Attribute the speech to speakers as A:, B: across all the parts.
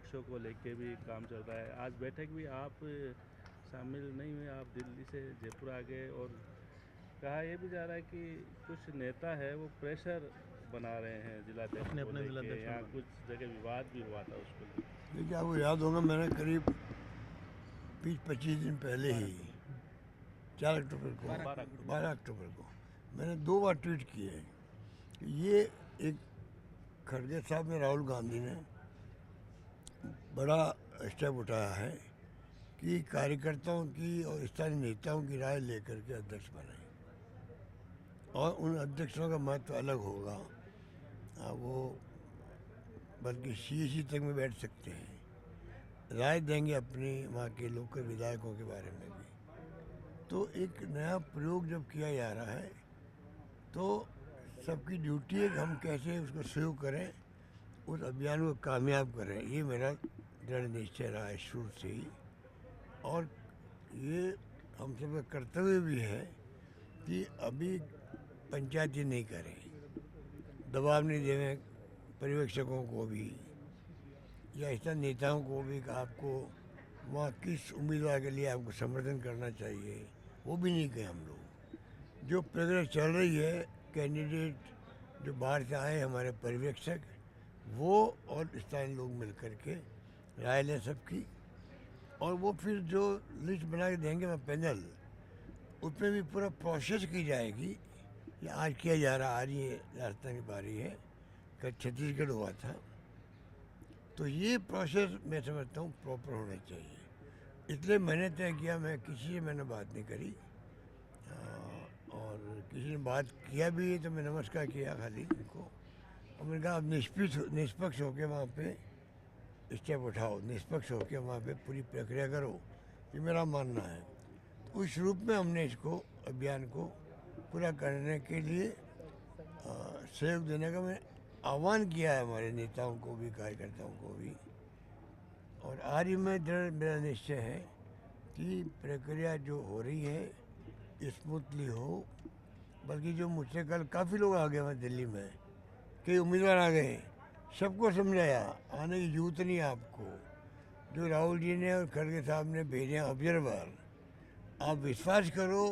A: अध्यक्षों को लेके भी काम चल रहा है। आज बैठक भी आप शामिल नहीं हुए, आप दिल्ली से जयपुर आ गए और कहा यह भी जा रहा है कि कुछ नेता है वो प्रेशर बना रहे हैं जिलाध्यक्ष
B: अपने
A: को
B: अपने
A: लेके,
B: जिलाध्यक्ष
A: यहाँ
B: बना।
A: कुछ जगह विवाद भी हुआ था उसको लेके।
C: देखिए, आपको याद होगा मैंने करीब 20-25 दिन पहले ही 4 अक्टूबर को 12 अक्टूबर को मैंने 2 बार ट्वीट किए हैं कि ये एक खड़गे साहब ने, राहुल गांधी ने बड़ा स्टेप उठाया है कि कार्यकर्ताओं की और स्थानीय नेताओं की राय लेकर के अध्यक्ष बने और उन अध्यक्षों का महत्व अलग होगा। वो बल्कि CEC तक में बैठ सकते हैं, राय देंगे अपने वहाँ के लोकल विधायकों के बारे में भी। तो एक नया प्रयोग जब किया जा रहा है तो सबकी ड्यूटी है कि हम कैसे उसको शुरू करें, उस अभियान को कामयाब करें। ये मेरा दृढ़ निश्चय रहा है शुरू से ही, और ये हम सबका कर्तव्य भी है कि अभी पंचायती नहीं करें, दबाव नहीं देवें पर्यवेक्षकों को भी या ऐसा नेताओं को भी कि आपको वहाँ किस उम्मीदवार के लिए आपको समर्थन करना चाहिए, वो भी नहीं कहें हम लोग। जो प्रक्रिया चल रही है, कैंडिडेट जो बाहर से आए हमारे पर्यवेक्षक, वो और स्थानीय लोग मिल कर के राय लें सबकी, और वो फिर जो लिस्ट बना के देंगे मैं पैनल, उसमें भी पूरा प्रोसेस की जाएगी। ये आज किया जा रहा, आज ये राजस्थान की बारी है, कल छत्तीसगढ़ हुआ था। तो ये प्रोसेस मैं समझता हूँ प्रॉपर होना चाहिए, इसलिए मैंने तय किया, मैं किसी से मैंने बात नहीं करी, और किसी ने बात किया भी है तो मैं नमस्कार किया खाली उनको, और मैंने कहा आप निष्पक्ष होकर वहाँ पे स्टेप उठाओ, निष्पक्ष होकर वहाँ पे पूरी प्रक्रिया करो, ये मेरा मानना है। तो उस रूप में हमने इसको अभियान को पूरा करने के लिए सहयोग देने का मैं आह्वान किया है हमारे नेताओं को भी, कार्यकर्ताओं को भी। और आज ही में दृढ़ मेरा निश्चय है कि प्रक्रिया जो हो रही है स्मूथली हो, बल्कि जो मुझसे कल काफ़ी लोग आ गए वहाँ दिल्ली में, कई उम्मीदवार आ गए, सबको समझाया आने की जरूरत नहीं है आपको। जो राहुल जी ने और खड़गे साहब ने भेजे ऑब्जर्वर, आप विश्वास करो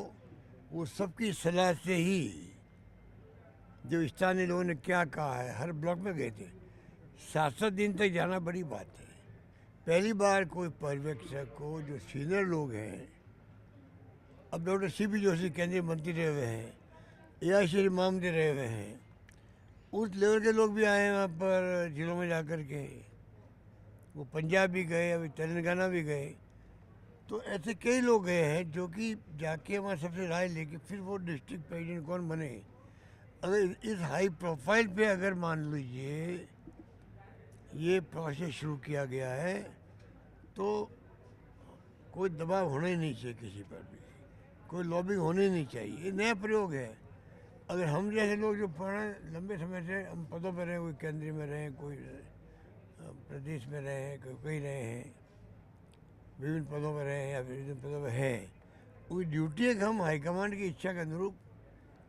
C: वो सबकी सलाह से ही, जो स्थानीय लोगों ने क्या कहा है, हर ब्लॉक में गए थे, 7-7 दिन तक जाना बड़ी बात है। पहली बार कोई पर्यवेक्षक को, जो सीनियर लोग हैं, अब डॉक्टर CP जोशी केंद्रीय मंत्री रहे हुए हैं, AIC मामले रहे हुए हैं, उस लेवल के लोग भी आए हैं वहाँ पर जिलों में जा कर के, वो पंजाब भी गए, अभी तेलंगाना भी गए। तो ऐसे कई लोग गए हैं जो कि जाके वहाँ सबसे राय लेके फिर वो डिस्ट्रिक्ट प्रेसिडेंट कौन बने। अगर इस हाई प्रोफाइल पे अगर मान लीजिए ये प्रोसेस शुरू किया गया है तो कोई दबाव होना ही नहीं चाहिए किसी पर भी, कोई लॉबिंग होनी नहीं चाहिए। ये नया प्रयोग है। अगर हम जैसे लोग जो पुराने लंबे समय से हम पदों पर रहे, कोई केंद्रीय में रहे, कोई प्रदेश में रहे हैं, कोई कहीं रहे हैं, विभिन्न पदों पर रहे हैं या विभिन्न पदों पर हैं, उस ड्यूटी है कि हम हाईकमांड की इच्छा के अनुरूप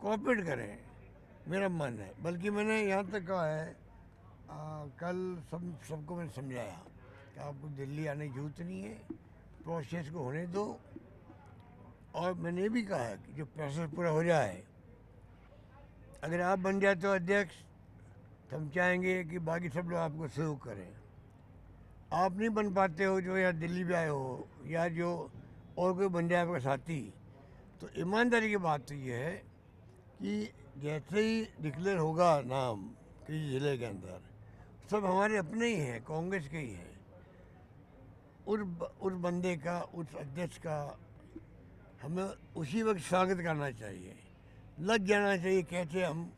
C: कोऑपरेट करें, मेरा मानना है। बल्कि मैंने यहाँ तक कहा है, कल सबको मैंने समझाया कि आपको दिल्ली आने की जरूरत नहीं है, प्रोसेस को होने दो। और मैंने ये भी कहा है कि जो प्रोसेस पूरा हो जाए, अगर आप बन जाते हो अध्यक्ष, तो हम चाहेंगे कि बाकी सब लोग आपको सहयोग करें। आप नहीं बन पाते हो, जो या दिल्ली भी आए हो या जो और कोई बन जाए आपका साथी, तो ईमानदारी की बात तो ये है कि जैसे ही डिक्लेयर होगा नाम किसी ज़िले के अंदर, सब हमारे अपने ही हैं, कांग्रेस के ही हैं, उस बंदे का, उस अध्यक्ष का हमें उसी वक्त स्वागत करना चाहिए, लग जाना चाहिए कैसे हम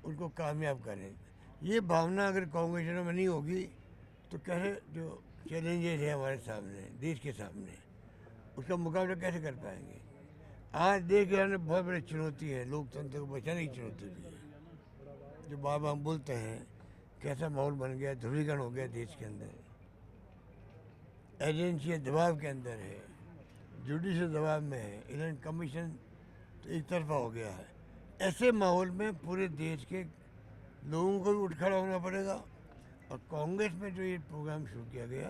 C: उनको कामयाब करें। ये भावना अगर कांग्रेसियों में नहीं होगी तो कैसे जो चैलेंजेस है हमारे सामने, देश के सामने, उसका मुकाबला कैसे कर पाएंगे। आज देश के सामने बहुत बड़ी चुनौती है, लोकतंत्र को बचाने की चुनौती भी है। जो बार बार हम बोलते हैं कैसा माहौल बन गया, ध्रुवीकरण हो गया देश के अंदर, एजेंसियाँ दबाव के अंदर है, जुडिशल दबाव में है, इलेक्शन कमीशन तो एक तरफा हो गया है। ऐसे माहौल में पूरे देश के लोगों को भी उठ खड़ा होना पड़ेगा और और कांग्रेस में जो ये प्रोग्राम शुरू किया गया,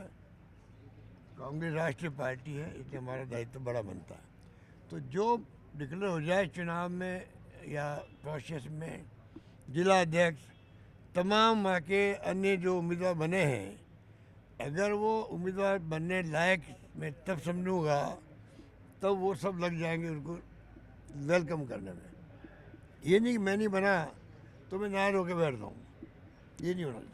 C: कांग्रेस राष्ट्रीय पार्टी है, इसलिए हमारा दायित्व बड़ा बनता है। तो जो डिक्लेयर हो जाए चुनाव में या प्रोसेस में, जिला अध्यक्ष तमाम वहाँ के अन्य जो उम्मीदवार बने हैं, अगर वो उम्मीदवार बनने लायक मैं तब समझूंगा, तब वो सब लग जाएंगे उनको वेलकम करने में। ये नहीं कि मैं नहीं बना तो मैं नाराज होकर बैठ जाऊँ, ये नहीं होना चाहिए।